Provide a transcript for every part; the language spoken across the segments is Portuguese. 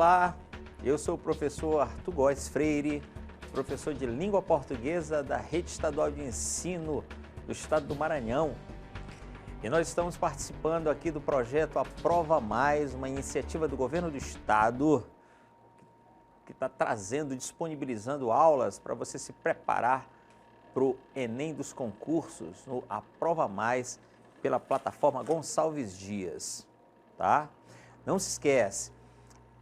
Olá, eu sou o professor Arthur Góes Freire, professor de Língua Portuguesa da Rede Estadual de Ensino do Estado do Maranhão. E nós estamos participando aqui do projeto Aprova Mais, uma iniciativa do Governo do Estado que está trazendo, disponibilizando aulas para você se preparar para o Enem dos concursos no Aprova Mais pela plataforma Gonçalves Dias, tá? Não se esquece,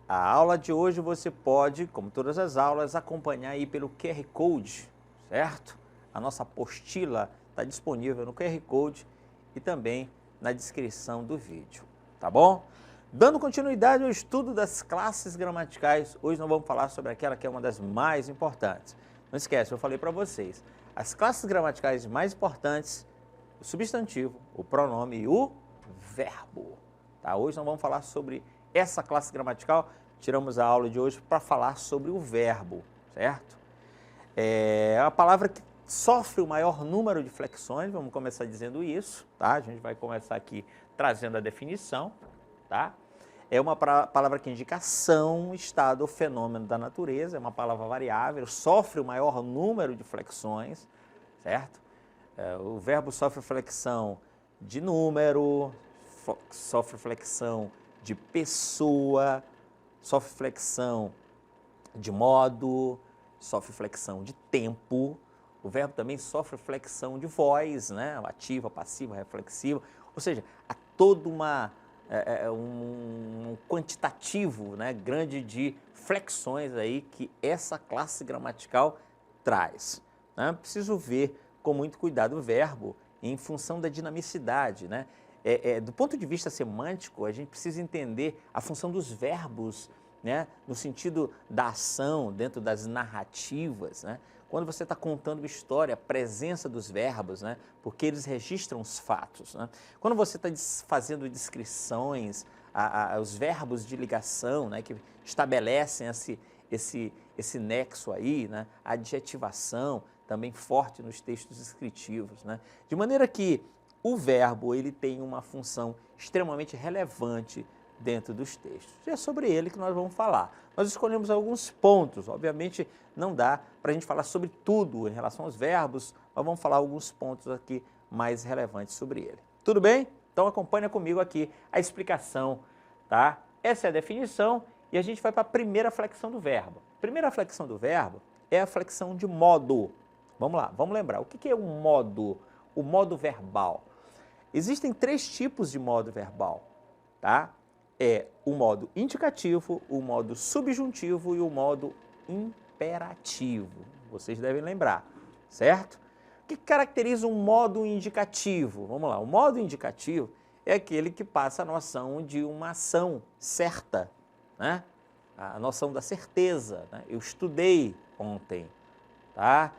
a aula de hoje você pode, como todas as aulas, acompanhar aí pelo QR Code, certo? A nossa apostila está disponível no QR Code e também na descrição do vídeo, tá bom? Dando continuidade ao estudo das classes gramaticais, hoje nós vamos falar sobre aquela que é uma das mais importantes. Não esquece, eu falei para vocês, as classes gramaticais mais importantes, o substantivo, o pronome e o verbo. Tá? Hoje nós vamos falar sobre essa classe gramatical, tiramos a aula de hoje para falar sobre o verbo, certo? É a palavra que sofre o maior número de flexões, vamos começar dizendo isso, tá? A gente vai começar aqui trazendo a definição, tá? É uma palavra que indica ação, estado ou fenômeno da natureza, é uma palavra variável, sofre o maior número de flexões, certo? O verbo sofre flexão de número, sofre flexão de pessoa, sofre flexão de modo, sofre flexão de tempo. O verbo também sofre flexão de voz, né? Ativa, passiva, reflexiva. Ou seja, há todo um quantitativo, né, grande de flexões aí que essa classe gramatical traz, né? Preciso ver com muito cuidado o verbo em função da dinamicidade, né? Do ponto de vista semântico, a gente precisa entender a função dos verbos, né, no sentido da ação, dentro das narrativas, né? Quando você está contando uma história, a presença dos verbos, né, porque eles registram os fatos, né? Quando você está fazendo descrições, os verbos de ligação, né, que estabelecem esse nexo aí, né, a adjetivação também forte nos textos descritivos, né? De maneira que o verbo ele tem uma função extremamente relevante dentro dos textos. E é sobre ele que nós vamos falar. Nós escolhemos alguns pontos, obviamente não dá para a gente falar sobre tudo em relação aos verbos, mas vamos falar alguns pontos aqui mais relevantes sobre ele. Tudo bem? Então acompanha comigo aqui a explicação, tá? Essa é a definição e a gente vai para a primeira flexão do verbo. A primeira flexão do verbo é a flexão de modo. Vamos lá, vamos lembrar. O que é um modo? O modo verbal. Existem três tipos de modo verbal, tá? É o modo indicativo, o modo subjuntivo e o modo imperativo. Vocês devem lembrar, certo? O que caracteriza um modo indicativo? Vamos lá, o modo indicativo é aquele que passa a noção de uma ação certa, né? A noção da certeza, né? Eu estudei ontem, tá?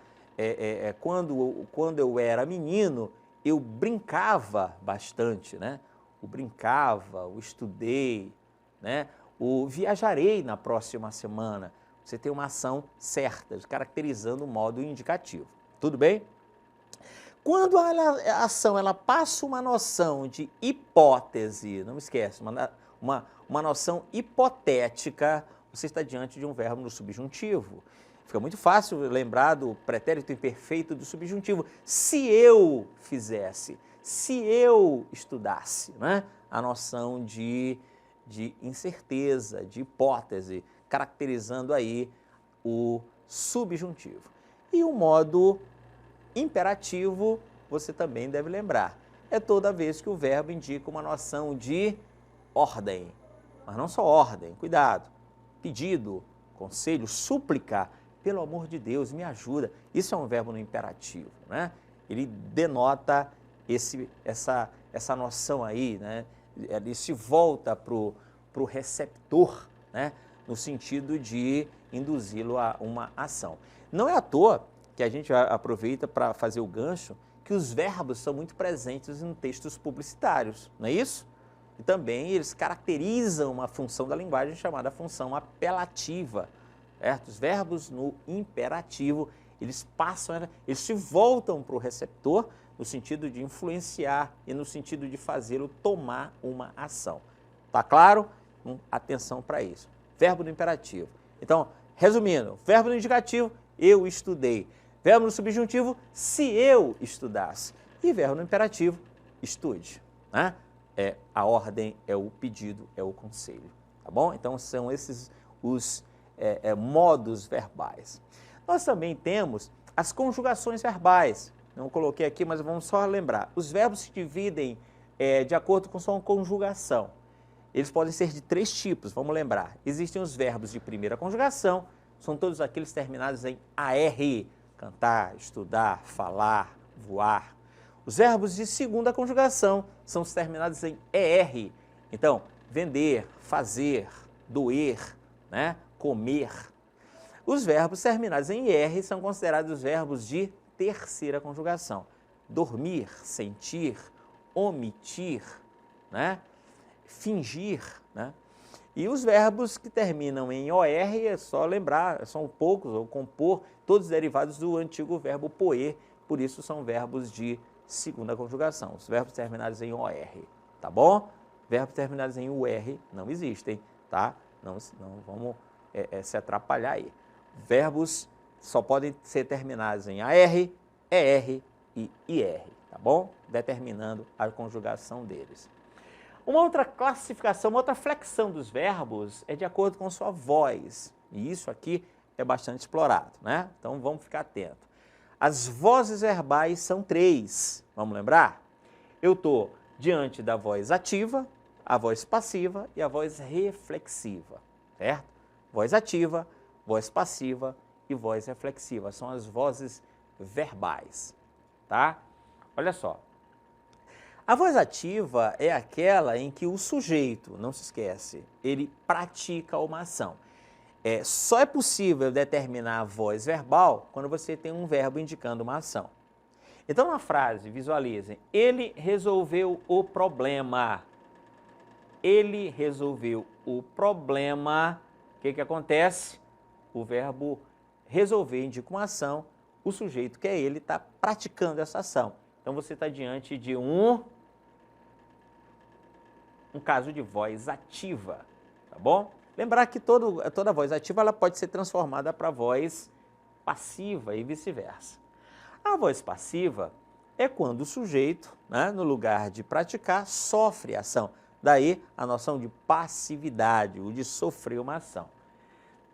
Quando eu era menino, eu brincava bastante, né? O brincava, o estudei, né? O viajarei na próxima semana. Você tem uma ação certa, caracterizando o modo indicativo. Tudo bem? Quando a ação ela passa uma noção de hipótese, não esquece, uma noção hipotética, você está diante de um verbo no subjuntivo. Fica muito fácil lembrar do pretérito imperfeito do subjuntivo. Se eu fizesse, se eu estudasse, né? A noção de incerteza, de hipótese, caracterizando aí o subjuntivo. E o modo imperativo, você também deve lembrar, é toda vez que o verbo indica uma noção de ordem. Mas não só ordem, cuidado, pedido, conselho, súplica, pelo amor de Deus, me ajuda. Isso é um verbo no imperativo, né? Ele denota essa noção aí, né? Ele se volta para o receptor, né? No sentido de induzi-lo a uma ação. Não é à toa que a gente aproveita para fazer o gancho que os verbos são muito presentes em textos publicitários, não é isso? E também eles caracterizam uma função da linguagem chamada função apelativa. Certo? Os verbos no imperativo, eles se voltam para o receptor no sentido de influenciar e no sentido de fazê-lo tomar uma ação. Tá claro? Atenção para isso. verbo no imperativo. Então, resumindo, verbo no indicativo, eu estudei. Verbo no subjuntivo, se eu estudasse. E verbo no imperativo, estude. Né? A ordem, é o pedido, é o conselho. Tá bom? Então, são esses os modos verbais. Nós também temos as conjugações verbais. Não coloquei aqui, mas vamos só lembrar. Os verbos se dividem de acordo com sua conjugação. Eles podem ser de 3 tipos, vamos lembrar. Existem os verbos de primeira conjugação, são todos aqueles terminados em AR, cantar, estudar, falar, voar. Os verbos de segunda conjugação são os terminados em ER, então, vender, fazer, doer, né? Comer. Os verbos terminados em IR são considerados os verbos de terceira conjugação. Dormir, sentir, omitir, né? Fingir, né? E os verbos que terminam em OR, é só lembrar, são poucos, ou compor, todos derivados do antigo verbo poer, por isso são verbos de segunda conjugação. Os verbos terminados em OR, tá bom? Verbos terminados em UR não existem, tá? Não vamos se atrapalhar aí. Verbos só podem ser terminados em AR, ER e IR, tá bom? Determinando a conjugação deles. Uma outra classificação, uma outra flexão dos verbos é de acordo com sua voz. E isso aqui é bastante explorado, né? Então vamos ficar atento. As vozes verbais são 3, vamos lembrar? Eu estou diante da voz ativa, a voz passiva e a voz reflexiva, certo? Voz ativa, voz passiva e voz reflexiva. São as vozes verbais, tá? Olha só. A voz ativa é aquela em que o sujeito, não se esquece, ele pratica uma ação. Só é possível determinar a voz verbal quando você tem um verbo indicando uma ação. Então, na frase, visualizem, ele resolveu o problema. Ele resolveu o problema. O que acontece? O verbo resolver indica uma ação, o sujeito, que é ele, está praticando essa ação. Então, você está diante de um caso de voz ativa, tá bom? Lembrar que toda voz ativa ela pode ser transformada para voz passiva e vice-versa. A voz passiva é quando o sujeito, né, no lugar de praticar, sofre a ação. Daí a noção de passividade, o de sofrer uma ação.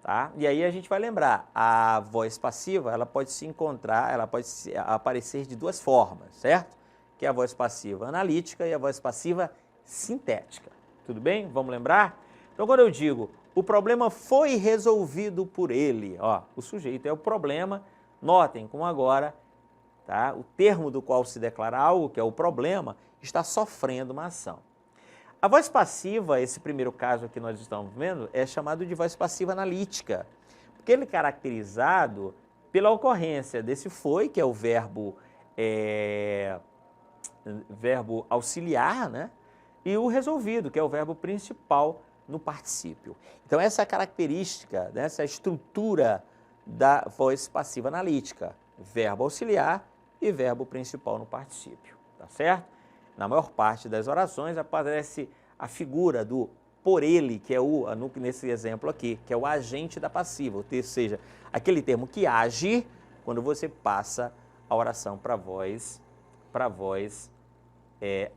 Tá? E aí a gente vai lembrar, a voz passiva ela pode se encontrar, ela pode aparecer de 2 formas, certo? Que é a voz passiva analítica e a voz passiva sintética. Tudo bem? Vamos lembrar? Então, quando eu digo, o problema foi resolvido por ele, ó, o sujeito é o problema, notem como agora, tá, o termo do qual se declara algo, que é o problema, está sofrendo uma ação. A voz passiva, esse primeiro caso aqui nós estamos vendo, é chamado de voz passiva analítica, porque ele é caracterizado pela ocorrência desse foi, que é o verbo auxiliar, né? E o resolvido, que é o verbo principal no particípio. Então, essa é a característica, né, essa estrutura da voz passiva analítica, verbo auxiliar e verbo principal no particípio, tá certo? Na maior parte das orações aparece a figura do por ele, que é nesse exemplo aqui, que é o agente da passiva, ou seja, aquele termo que age quando você passa a oração para a voz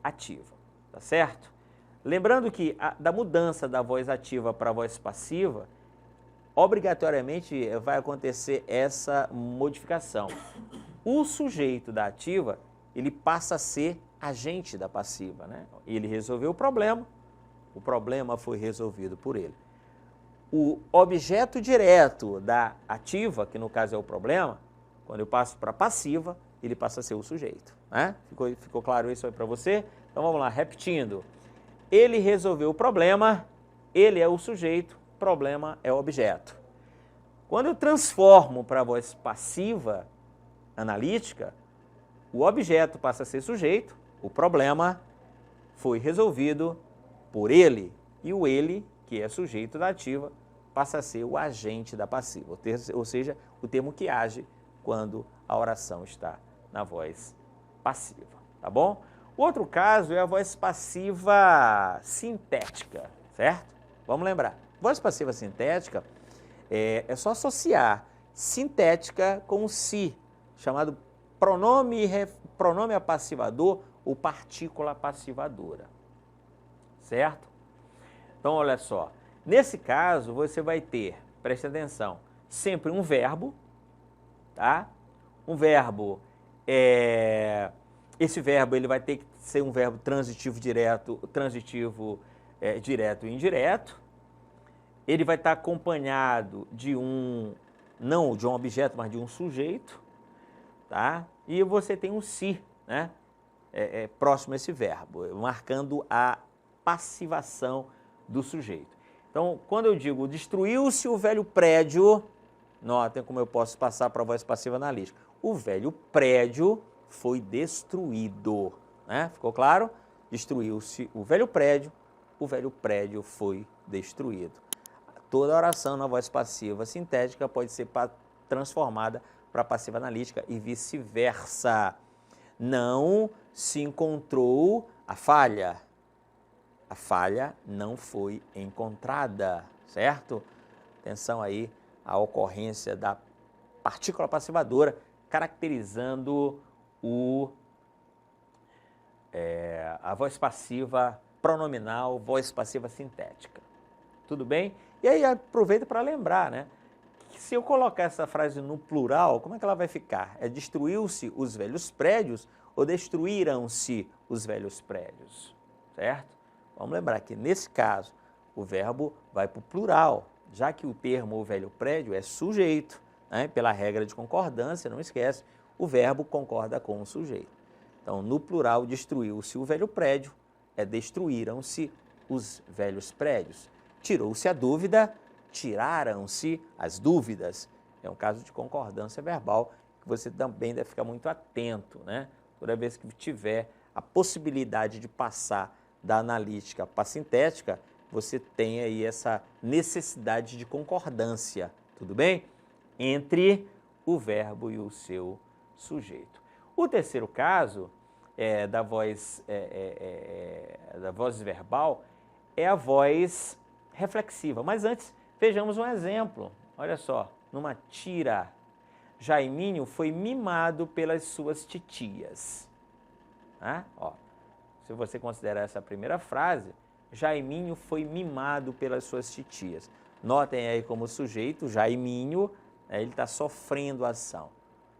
ativa, tá certo? Lembrando que da mudança da voz ativa para a voz passiva, obrigatoriamente vai acontecer essa modificação. O sujeito da ativa, ele passa a ser agente da passiva, né? Ele resolveu o problema foi resolvido por ele. O objeto direto da ativa, que no caso é o problema, quando eu passo para passiva, ele passa a ser o sujeito, né? Ficou claro isso aí para você? Então vamos lá, repetindo. Ele resolveu o problema, ele é o sujeito, problema é o objeto. Quando eu transformo para a voz passiva analítica, o objeto passa a ser sujeito, o problema foi resolvido por ele, e o ele, que é sujeito da ativa, passa a ser o agente da passiva, ou seja, o termo que age quando a oração está na voz passiva, tá bom? O outro caso é a voz passiva sintética, certo? Vamos lembrar. Voz passiva sintética é só associar sintética com si, chamado pronome apassivador ou partícula passivadora, certo? Então, olha só, nesse caso você vai ter, preste atenção, sempre um verbo, tá? Um verbo, esse verbo ele vai ter que ser um verbo transitivo direto, direto e indireto. Ele vai estar acompanhado de não de um objeto, mas de um sujeito, tá? E você tem um si, né? Próximo a esse verbo, marcando a passivação do sujeito. Então, quando eu digo destruiu-se o velho prédio, notem como eu posso passar para a voz passiva analítica. O velho prédio foi destruído, né? Ficou claro? Destruiu-se o velho prédio foi destruído. Toda oração na voz passiva sintética pode ser transformada para passiva analítica e vice-versa. Não se encontrou a falha. A falha não foi encontrada, certo? Atenção aí à ocorrência da partícula passivadora, caracterizando a voz passiva pronominal, voz passiva sintética. Tudo bem? E aí aproveita para lembrar, né? Que se eu colocar essa frase no plural, como é que ela vai ficar? Destruiu-se os velhos prédios ou destruíram-se os velhos prédios? Certo? Vamos lembrar que nesse caso o verbo vai para o plural, já que o termo o velho prédio é sujeito, né? Pela regra de concordância, não esquece, o verbo concorda com o sujeito. Então, no plural, destruiu-se o velho prédio, destruíram-se os velhos prédios. Tirou-se a dúvida, tiraram-se as dúvidas. É um caso de concordância verbal que você também deve ficar muito atento, né? Toda vez que tiver a possibilidade de passar da analítica para a sintética, você tem aí essa necessidade de concordância, tudo bem? Entre o verbo e o seu sujeito. O terceiro caso da voz verbal é a voz reflexiva. Mas antes, vejamos um exemplo. Olha só, numa tira, Jaiminho foi mimado pelas suas titias. Ó, se você considerar essa primeira frase, Jaiminho foi mimado pelas suas titias. Notem aí como sujeito, Jaiminho, ele está sofrendo a ação,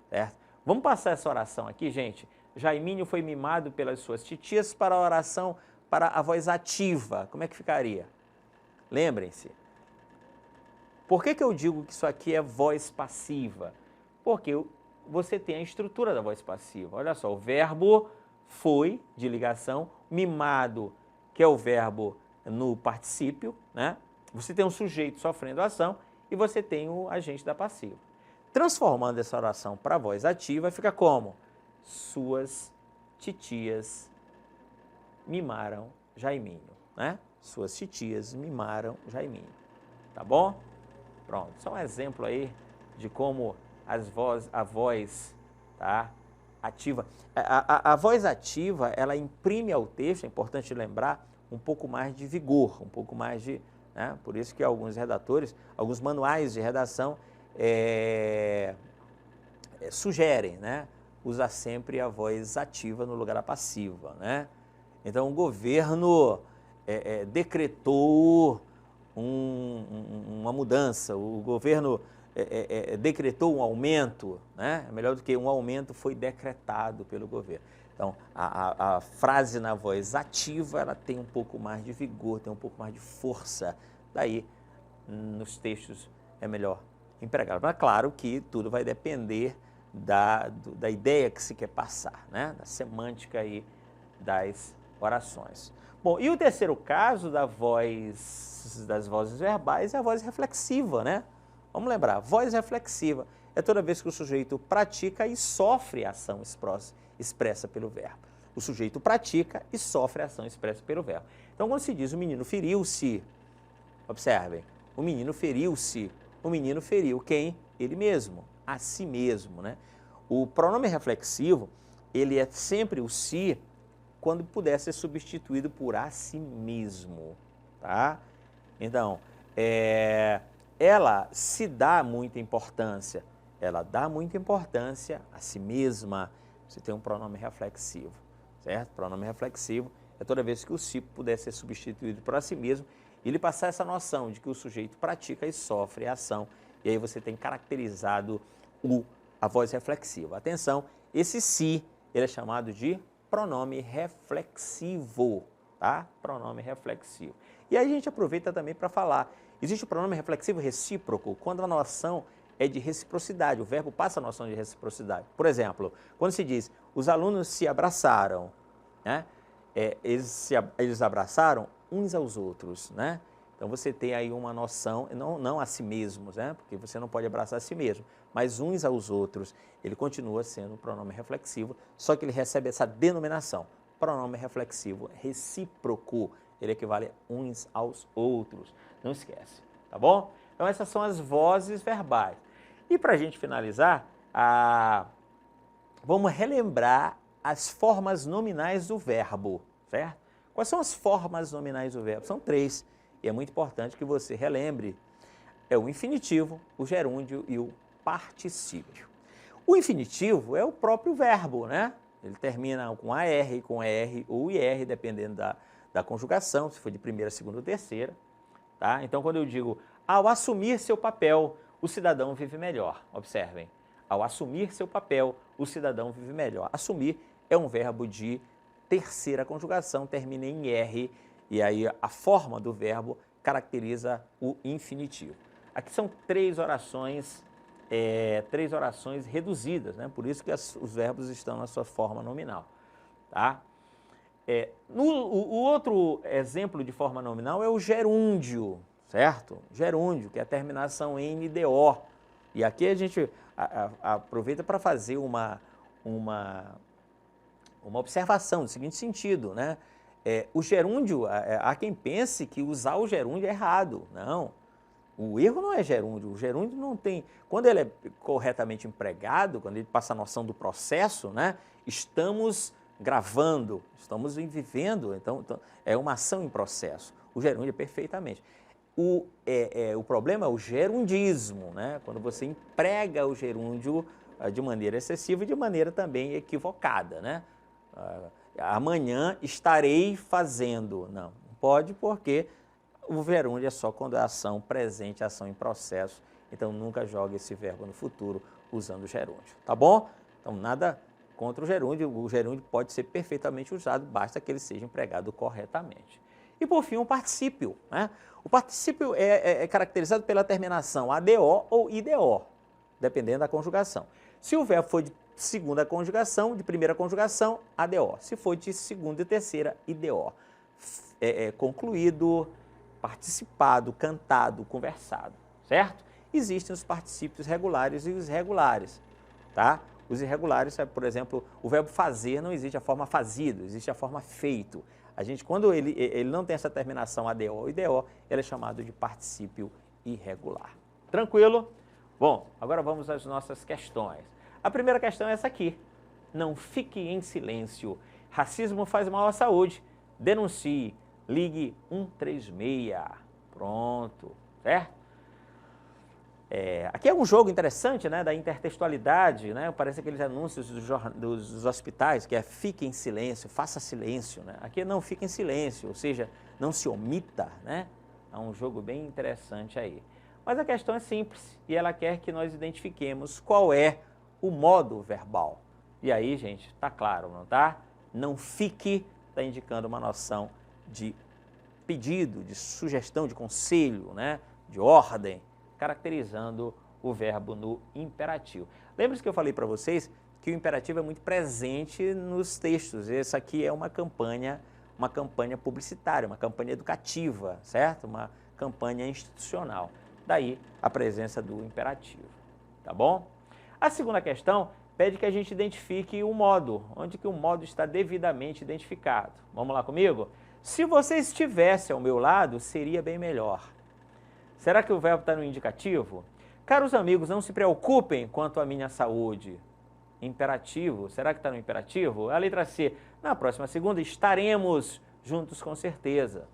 certo? Vamos passar essa oração aqui, gente. Jaiminho foi mimado pelas suas titias para a oração, para a voz ativa. Como é que ficaria? Lembrem-se. Por que eu digo que isso aqui é voz passiva? Porque você tem a estrutura da voz passiva. Olha só, o verbo foi, de ligação, mimado, que é o verbo no particípio, né? Você tem um sujeito sofrendo a ação e você tem o agente da passiva. Transformando essa oração para a voz ativa, fica como? Suas titias mimaram Jaiminho, né? Suas titias mimaram Jaiminho, tá bom? Pronto, só um exemplo aí de como a voz tá, ativa. A voz ativa, ela imprime ao texto, é importante lembrar, um pouco mais de vigor, um pouco mais de... né? Por isso que alguns redatores, alguns manuais de redação sugerem, né? Usar sempre a voz ativa no lugar da passiva, né? Então, o governo decretou uma mudança, o governo decretou um aumento, né? Melhor do que um aumento foi decretado pelo governo. Então, a frase na voz ativa, ela tem um pouco mais de vigor, tem um pouco mais de força. Daí, nos textos, é melhor empregá-la. Mas, claro que tudo vai depender da ideia que se quer passar, né? Da semântica aí das orações. Bom, e o terceiro caso das vozes verbais é a voz reflexiva, né? Vamos lembrar, voz reflexiva é toda vez que o sujeito pratica e sofre a ação expressa pelo verbo. O sujeito pratica e sofre a ação expressa pelo verbo. Então, quando se diz o menino feriu-se, observem, o menino feriu-se, o menino feriu quem? Ele mesmo, a si mesmo, né? O pronome reflexivo, ele é sempre o si quando puder ser substituído por a si mesmo, tá? Então, ela se dá muita importância. Ela dá muita importância a si mesma. Você tem um pronome reflexivo, certo? Pronome reflexivo é toda vez que o si puder ser substituído por a si mesmo e lhe passar essa noção de que o sujeito pratica e sofre a ação. E aí você tem caracterizado a voz reflexiva. Atenção, esse si, ele é chamado de pronome reflexivo, tá? Pronome reflexivo. E aí a gente aproveita também para falar, existe o pronome reflexivo recíproco, quando a noção é de reciprocidade, o verbo passa a noção de reciprocidade. Por exemplo, quando se diz, os alunos se abraçaram, né? Eles abraçaram uns aos outros, né? Então você tem aí uma noção, não a si mesmos, né? Porque você não pode abraçar a si mesmo, mas uns aos outros. Ele continua sendo um pronome reflexivo, só que ele recebe essa denominação, pronome reflexivo recíproco, ele equivale a uns aos outros, não esquece, tá bom? Então essas são as vozes verbais. E para a gente finalizar, vamos relembrar as formas nominais do verbo, certo? Quais são as formas nominais do verbo? São 3, e é muito importante que você relembre. É o infinitivo, o gerúndio e o particípio. O infinitivo é o próprio verbo, né? Ele termina com AR, com ER ou IR, dependendo da conjugação, se for de primeira, segunda ou terceira, tá? Então, quando eu digo, ao assumir seu papel, o cidadão vive melhor. Observem, ao assumir seu papel, o cidadão vive melhor. Assumir é um verbo de terceira conjugação, termina em R, e aí a forma do verbo caracteriza o infinitivo. Aqui são 3 orações reduzidas, né? Por isso que os verbos estão na sua forma nominal, tá? O outro exemplo de forma nominal é o gerúndio, certo? Gerúndio, que é a terminação em NDO. E aqui a gente aproveita para fazer uma observação no seguinte sentido, né? O gerúndio, há quem pense que usar o gerúndio é errado. Não, o erro não é gerúndio. O gerúndio não tem... Quando ele é corretamente empregado, quando ele passa a noção do processo, né? Estamos gravando, estamos vivendo, então é uma ação em processo. O gerúndio é perfeitamente. O problema é o gerundismo, né? Quando você emprega o gerúndio de maneira excessiva e de maneira também equivocada, né? Amanhã estarei fazendo. Não pode, porque o gerúndio é só quando é ação presente, ação em processo. Então nunca jogue esse verbo no futuro usando o gerúndio, tá bom? Então nada contra o gerúndio pode ser perfeitamente usado, basta que ele seja empregado corretamente. E por fim o particípio, né? O particípio é caracterizado pela terminação ADO ou IDO, dependendo da conjugação. Se o verbo for de segunda conjugação, de primeira conjugação, ADO. Se for de segunda e terceira, IDO. Concluído, participado, cantado, conversado, certo? Existem os particípios regulares e os irregulares, tá? Os irregulares, por exemplo, o verbo fazer não existe a forma fazido, existe a forma feito. A gente, quando ele não tem essa terminação ADO ou IDO, ele é chamado de particípio irregular. Tranquilo? Bom, agora vamos às nossas questões. A primeira questão é essa aqui. Não fique em silêncio. Racismo faz mal à saúde. Denuncie. Ligue 136. Pronto, certo? Aqui é um jogo interessante, né, da intertextualidade, né? Parece aqueles anúncios dos hospitais, que é fique em silêncio, faça silêncio, né? Aqui é não fique em silêncio, ou seja, não se omita, né? É um jogo bem interessante aí. Mas a questão é simples e ela quer que nós identifiquemos qual é o modo verbal. E aí, gente, tá claro, não tá? Não fique, está indicando uma noção de pedido, de sugestão, de conselho, né? De ordem, caracterizando o verbo no imperativo. Lembre-se que eu falei para vocês que o imperativo é muito presente nos textos. Essa aqui é uma campanha publicitária, uma campanha educativa, certo? Uma campanha institucional. Daí a presença do imperativo, tá bom? A segunda questão pede que a gente identifique o modo, onde que o modo está devidamente identificado. Vamos lá comigo? Se você estivesse ao meu lado, seria bem melhor. Será que o verbo está no indicativo? Caros amigos, não se preocupem quanto à minha saúde. Imperativo, será que está no imperativo? A letra C, na próxima segunda estaremos juntos com certeza.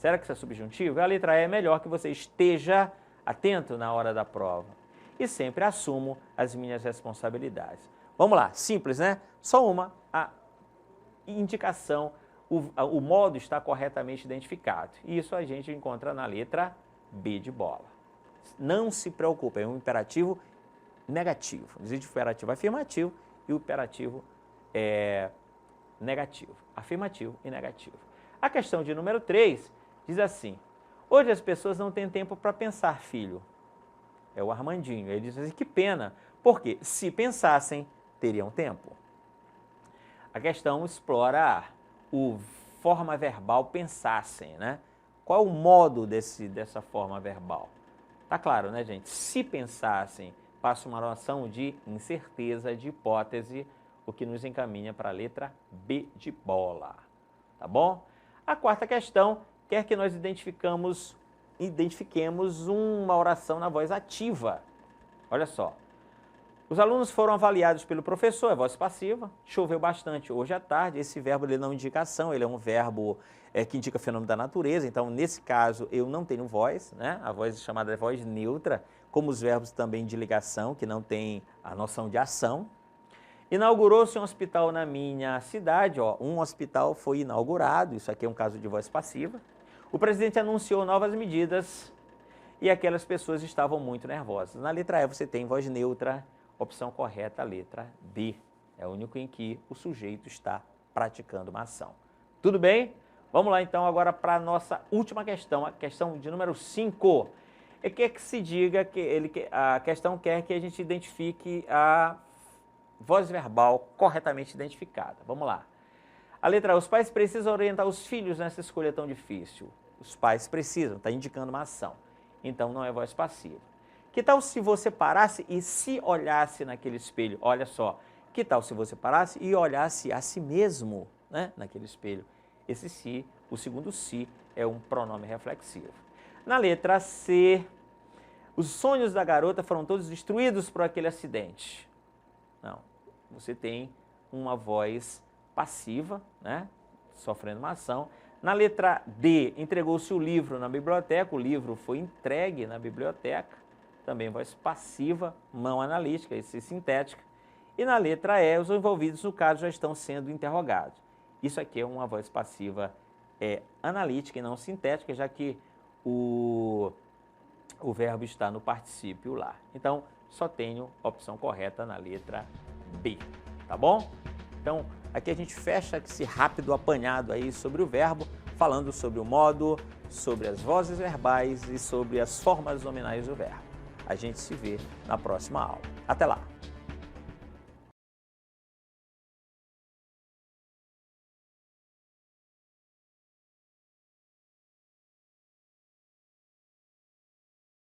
Será que isso é subjuntivo? A letra E é melhor que você esteja atento na hora da prova. E sempre assumo as minhas responsabilidades. Vamos lá, simples, né? Só a indicação, o modo está corretamente identificado. Isso a gente encontra na letra B de bola. Não se preocupe, é um imperativo negativo. Existe o imperativo afirmativo e o imperativo negativo. Afirmativo e negativo. A questão de número 3 diz assim: hoje as pessoas não têm tempo para pensar, filho. É o Armandinho. Ele diz assim: que pena, porque se pensassem, teriam tempo. A questão explora o forma verbal pensassem, né? Qual é o modo dessa forma verbal? Tá claro, né, gente? Se pensassem, passa uma oração de incerteza, de hipótese, o que nos encaminha para a letra B de bola. Tá bom? A quarta questão quer que nós identifiquemos uma oração na voz ativa. Olha só. Os alunos foram avaliados pelo professor, é voz passiva. Choveu bastante hoje à tarde. Esse verbo ele não indica ação, ele é um verbo que indica fenômeno da natureza. Então, nesse caso, eu não tenho voz, né? A voz é chamada de voz neutra, como os verbos também de ligação, que não tem a noção de ação. Inaugurou-se um hospital na minha cidade, ó, um hospital foi inaugurado, isso aqui é um caso de voz passiva. O presidente anunciou novas medidas e aquelas pessoas estavam muito nervosas. Na letra E você tem voz neutra, opção correta, a letra B. É o único em que o sujeito está praticando uma ação. Tudo bem? Vamos lá então agora para a nossa última questão, a questão de número 5. Quer que se diga que a questão quer que a gente identifique a voz verbal corretamente identificada. Vamos lá. A letra A, os pais precisam orientar os filhos nessa escolha tão difícil. Os pais precisam, está indicando uma ação. Então não é voz passiva. Que tal se você parasse e se olhasse naquele espelho? Olha só. Que tal se você parasse e olhasse a si mesmo, né, naquele espelho? Esse se, o segundo se, é um pronome reflexivo. Na letra C, os sonhos da garota foram todos destruídos por aquele acidente. Não, você tem uma voz passiva, né, sofrendo uma ação. Na letra D, entregou-se o livro na biblioteca, o livro foi entregue na biblioteca, também voz passiva, mão analítica, e sintética. E na letra E, os envolvidos no caso já estão sendo interrogados. Isso aqui é uma voz passiva analítica e não sintética, já que o verbo está no particípio lá. Então, só tenho a opção correta na letra B, tá bom? Então, aqui a gente fecha esse rápido apanhado aí sobre o verbo, falando sobre o modo, sobre as vozes verbais e sobre as formas nominais do verbo. A gente se vê na próxima aula. Até lá!